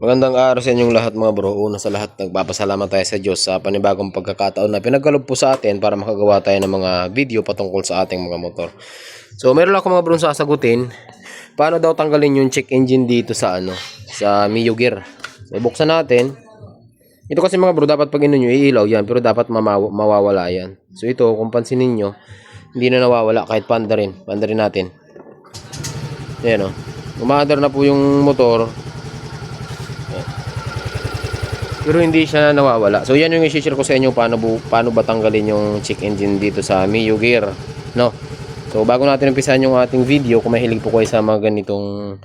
Magandang araw sa inyong lahat mga bro. Una sa lahat, nagpapasalamat tayo sa Diyos sa panibagong pagkakataon na pinagkaloob po sa atin para makagawa tayo ng mga video patungkol sa ating mga motor. So meron ako mga bro sasagutin. Paano daw tanggalin yung check engine dito sa sa Mio Gear? So buksan natin. Ito kasi mga bro, dapat pag nyo iilaw yan, pero dapat mawawala yan. So ito, kung pansinin nyo, hindi na nawawala kahit pandarin natin. Ayan o. Umaandar na po yung motor. Pero hindi siya nawawala. So yan yung i-share ko sa inyo paano ba tanggalin yung check engine dito sa Mio Gear, no? So bago natin umpisahan yung ating video, kung mahilig po kayo sa mga ganitong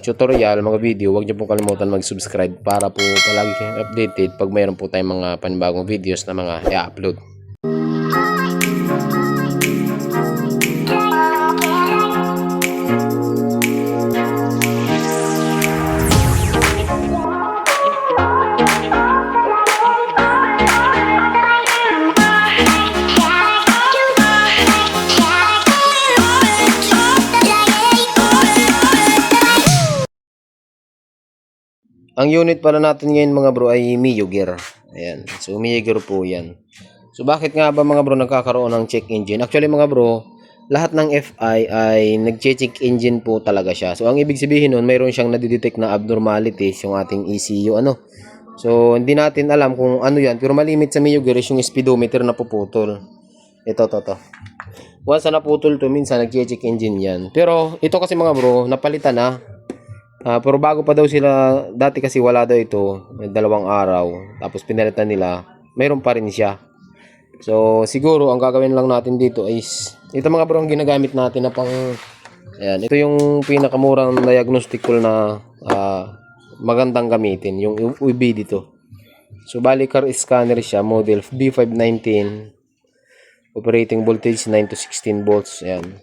tutorial, mga video, huwag niyo po kalimutan mag-subscribe para po palagi kayong updated pag mayroon po tayong mga panibagong videos na mga i-upload. Ang unit pala natin ngayon mga bro ay Mio Gear. Ayan. So Mio Gear po yan. So bakit nga ba mga bro nagkakaroon ng check engine? Actually mga bro, lahat ng FI ay nag-check engine po talaga siya. So ang ibig sabihin nun, mayroon siyang nadidetect na abnormalities yung ating ECU So hindi natin alam kung ano yan. Pero malimit sa Mio Gear is yung speedometer na puputol. Ito. Once na naputol to, minsan nag-check engine yan. Pero ito kasi mga bro, napalitan na. Pero bago pa daw sila, dati kasi wala daw ito, 2 araw, tapos pinalitan nila, mayroon pa rin siya. So siguro ang gagawin lang natin dito is, ito mga bro ang ginagamit natin na pang, ayan, ito yung pinakamurang diagnostic tool na magandang gamitin, yung UV dito. So bali car scanner siya, model B519, operating voltage 9 to 16 volts, ayan.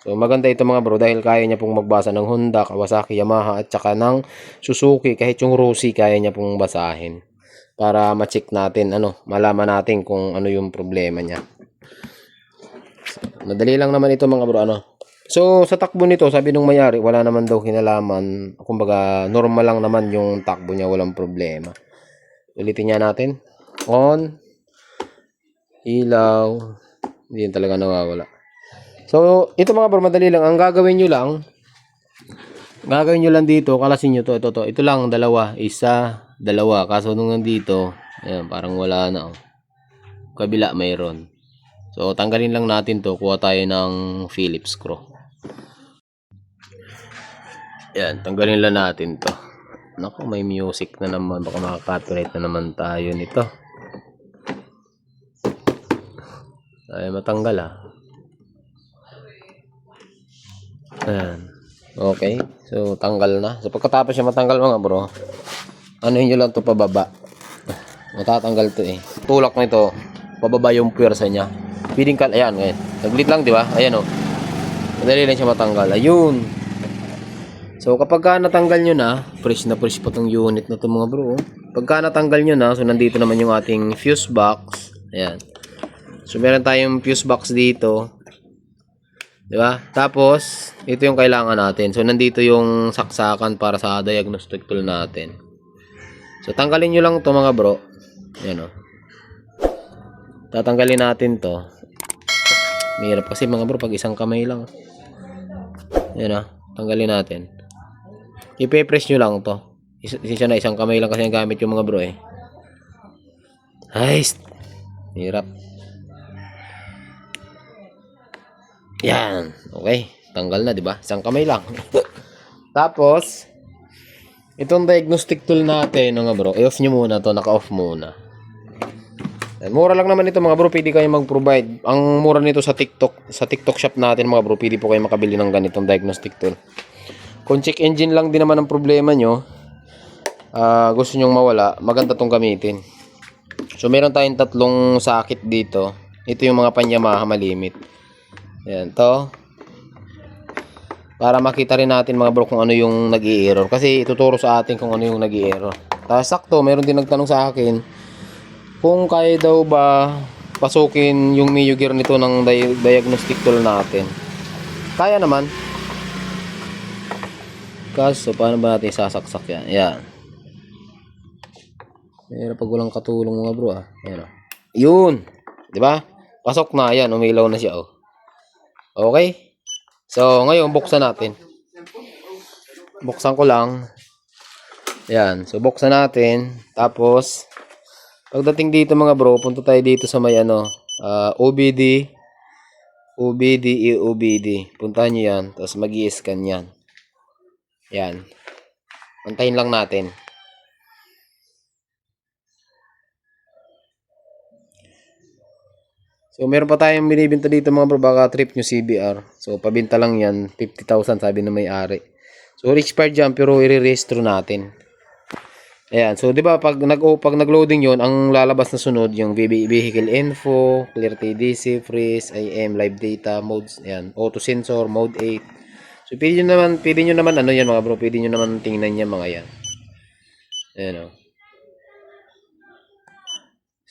So maganda ito mga bro dahil kaya niya pong magbasa ng Honda, Kawasaki, Yamaha at saka ng Suzuki, kahit yung Rossi kaya niya pong basahin para ma-check natin, malaman natin kung ano yung problema niya. So, madali lang naman ito mga bro, So sa takbo nito, sabi nung may-ari, wala naman daw kinalaman, kumbaga normal lang naman yung takbo niya, walang problema. Ulitin niya natin. On, ilaw, hindi talaga nawawala. So, ito mga bro, madali lang. Ang gagawin nyo lang dito, kalasin nyo to, ito lang, 2, 1, 2. Kaso nung nandito, ayan, parang wala na, kabila mayroon. So, tanggalin lang natin to, kuha tayo ng Phillips screw. Ayan, tanggalin lang natin to. Naku, may music na naman, baka makaka-copyright na naman tayo nito. Ay, matanggal Ayan. Okay. So, tanggal na. So, pagkatapos siya matanggal mga bro, nyo lang to pababa. Matatanggal to Tulak nito, pababa yung puwersa niya. Feeding cut, ayan. Naglit lang, di ba? Ayan madali lang siya matanggal. Ayun. So, kapag natanggal nyo na, fresh na fresh pa tong unit na to mga bro. Pagka natanggal nyo na, so nandito naman yung ating fuse box. Ayan. So, meron tayong fuse box dito. Diba? Tapos, ito yung kailangan natin. So, nandito yung saksakan para sa diagnostic tool natin. So, tanggalin nyo lang to mga bro. Ayan Tatanggalin natin to. Mahirap kasi mga bro, pag isang kamay lang. Ayan tanggalin natin. Ipe-press nyo lang to. Isa na isang kamay lang kasi ang gamit yung mga bro Ay, hirap. Yan. Okay. Tanggal na, di ba? Isang kamay lang. Tapos, itong diagnostic tool natin, mga bro, i-off nyo muna to. Naka-off muna. Mura lang naman ito, mga bro. Pwede kayo mag-provide. Ang mura nito sa TikTok shop natin, mga bro. Pwede po kayo makabili ng ganitong diagnostic tool. Kung check engine lang din naman ang problema nyo, gusto nyong mawala, maganda tong gamitin. So, meron tayong 3 sakit dito. Ito yung mga pan-Yamaha malimit. Ayan, to. Para makita rin natin mga bro kung ano yung nag-i-error. Kasi ituturo sa atin kung ano yung nag-i-error. Tapos sakto, meron din nagtanong sa akin kung kaya daw ba pasukin yung Mio Gear nito ng diagnostic tool natin. Kaya naman. Kaso, paano ba natin sasaksak yan? Ayan. Mahirap pag walang katulong mga bro ah. Ayan, oh. Yun. Di ba? Pasok na. Ayan, umilaw na siya oh. Okay? So, ngayon buksan natin. Buksan ko lang. Ayan. So, buksan natin. Tapos, pagdating dito mga bro, punta tayo dito sa may ano, OBD, OBD. Puntahan nyo yan. Tapos mag-i-scan yan. Yan. Antayin lang natin. So, meron pa tayong binibinta dito mga bro. Baka trip nyo CBR. So, pabinta lang yan. 50,000 sabi na may-ari. So, expired dyan pero i-restro natin. Ayan. So, di ba pag nag-loading yon ang lalabas na sunod yung vehicle info, clear TDC, freeze, IM, live data, modes, ayan, auto sensor, mode 8. So, pwede nyo naman ano yan mga bro, pwede nyo naman tingnan yan mga yan. Ayan o.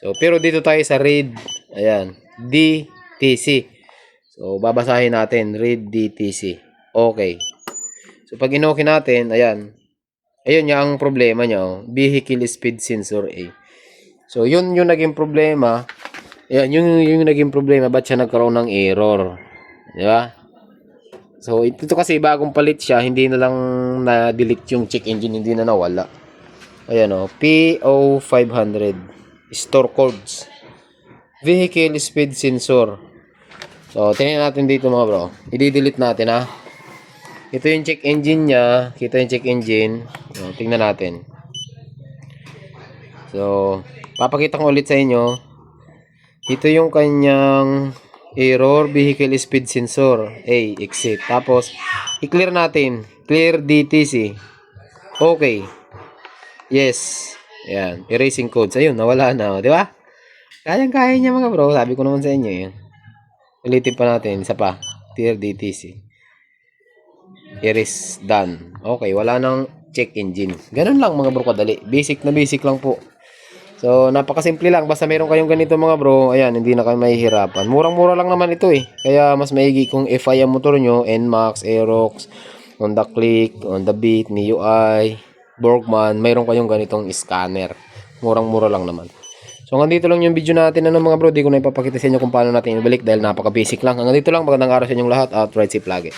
So, pero dito tayo sa read, ayan, DTC. So, babasahin natin, read DTC. Okay. So, pag in-okay natin, ayan, ayun niya ang problema niya, oh. Vehicle speed sensor A. So, yun yung naging problema. Ayan, yung naging problema, ba't siya nagkaroon ng error? Di ba? So, ito kasi bagong palit siya, hindi na lang na-delete yung check engine, hindi na nawala. Ayan o, PO500 store codes. Vehicle speed sensor. So, tingnan natin dito mga bro. I-delete natin ha. Ito yung check engine niya. Kita yung check engine. So, tingnan natin. So, papakita ko ulit sa inyo. Ito yung kanyang error, vehicle speed sensor. A, exit. Tapos, i-clear natin. Clear DTC. Okay. Yes. Ayan. Erasing codes. Ayun, nawala na. Di ba? Kayang-kaya niya mga bro. Sabi ko naman sa inyo. Yan. Ulitin pa natin. Isa pa. Clear DTC. Erase done. Okay. Wala nang check engine. Ganun lang mga bro kadali. Basic na basic lang po. So, napakasimple lang. Basta meron kayong ganito mga bro, ayan, hindi na kayo mahihirapan. Murang-mura lang naman ito eh. Kaya mas maigi kung FI ang motor nyo, NMAX, Aerox, Honda Click, Honda Beat, MIUI, Borgman, mayroon kayong ganitong scanner. Murang-mura lang naman. So, hanggang dito lang yung video natin ano mga bro. Di ko na ipapakita sa inyo kung paano natin ibalik dahil napaka-basic lang. Hanggang dito lang. Magandang araw sa inyong lahat at ride safe lagi.